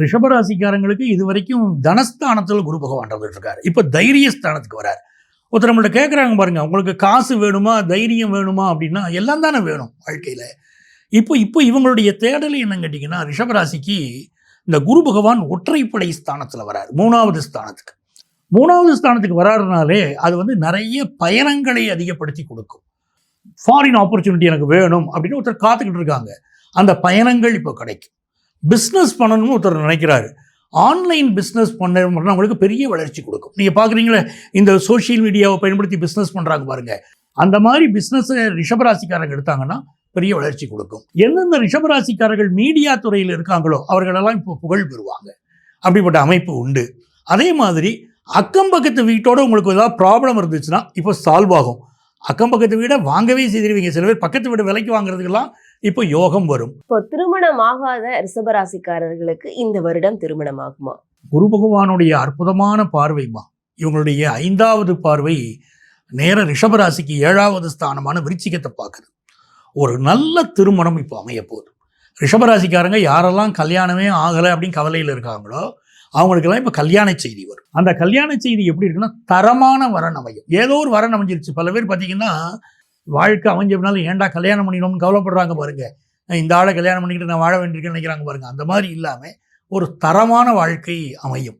ரிஷபராசிக்காரங்களுக்கு இது வரைக்கும் தனஸ்தானத்தில் குரு பகவான் இருக்காரு. இப்போ தைரியஸ்தானத்துக்கு வராரு. ஒருத்தர் நம்மள்ட்ட கேட்குறாங்க பாருங்க, உங்களுக்கு காசு வேணுமா, தைரியம் வேணுமா அப்படின்னா எல்லாம் தானே வேணும் வாழ்க்கையில். இப்போ இவங்களுடைய தேடல் என்னன்னு கேட்டிங்கன்னா, ரிஷபராசிக்கு இந்த குரு பகவான் ஒற்றைப்படை ஸ்தானத்தில் வராரு. மூணாவது ஸ்தானத்துக்கு வராருனாலே அது நிறைய பயணங்களை அதிகப்படுத்தி கொடுக்கும். ஃபாரின் ஆப்பர்ச்சுனிட்டி எனக்கு வேணும் அப்படின்னு ஒருத்தர் காத்துக்கிட்டு இருக்காங்க. அந்த பயணங்கள் இப்போ கிடைக்கும். பிஸ்னஸ் பண்ணணும்னு ஒருத்தர் நினைக்கிறாரு. ஆன்லைன் பிஸ்னஸ் பண்ண அவங்களுக்கு பெரிய வளர்ச்சி கொடுக்கும். நீங்கள் பார்க்குறீங்களே, இந்த சோஷியல் மீடியாவை பயன்படுத்தி பிஸ்னஸ் பண்ணுறாங்க பாருங்கள், அந்த மாதிரி பிஸ்னஸை ரிஷபராசிக்காரங்க எடுத்தாங்கன்னா பெரிய வளர்ச்சி கொடுக்கும். எந்தெந்த ரிஷபராசிக்காரர்கள் மீடியா துறையில் இருக்காங்களோ அவர்களெல்லாம் இப்போ புகழ் பெறுவாங்க. அப்படிப்பட்ட அமைப்பு உண்டு. அதே மாதிரி அக்கம் பக்கத்து வீட்டோட உங்களுக்கு ஏதாவது ப்ராப்ளம் இருந்துச்சுன்னா இப்போ சால்வ் ஆகும். அக்கம் பக்கத்து வீடை வாங்கவே செய்திருவீங்க. சில பேர் பக்கத்து வீடு விலைக்கு வாங்குறதுக்கெல்லாம் இப்போ யோகம் வரும். இப்போ திருமணமாகாத ரிஷபராசிக்காரர்களுக்கு இந்த வருடம் திருமணம் ஆகுமா? குரு பகவானுடைய அற்புதமான பார்வைமா, இவங்களுடைய 5வது பார்வை நேர ரிஷபராசிக்கு 7வது ஸ்தானமான விருச்சிகத்தை பார்க்குது. ஒரு நல்ல திருமணம் இப்போ அமைய போகுது. ரிஷபராசிக்காரங்க யாரெல்லாம் கல்யாணமே ஆகலை அப்படின்னு கவலையில் இருக்காங்களோ அவங்களுக்கெல்லாம் இப்போ கல்யாண செய்தி வரும். அந்த கல்யாண செய்தி எப்படி இருக்குன்னா, தரமான வரன் அமையும். ஏதோ ஒரு வரன் அமைஞ்சிருச்சு. பல பேர் பார்த்தீங்கன்னா வாழ்க்கை அமைஞ்சதுனால ஏன்டா கல்யாணம் பண்ணிக்கணும்னு கவலைப்படுறாங்க பாருங்க. இந்த ஆளை கல்யாணம் பண்ணிக்கிட்டு நான் வாழ வேண்டியிருக்கேன்னு நினைக்கிறாங்க பாருங்க. அந்த மாதிரி இல்லாமல் ஒரு தரமான வாழ்க்கை அமையும்.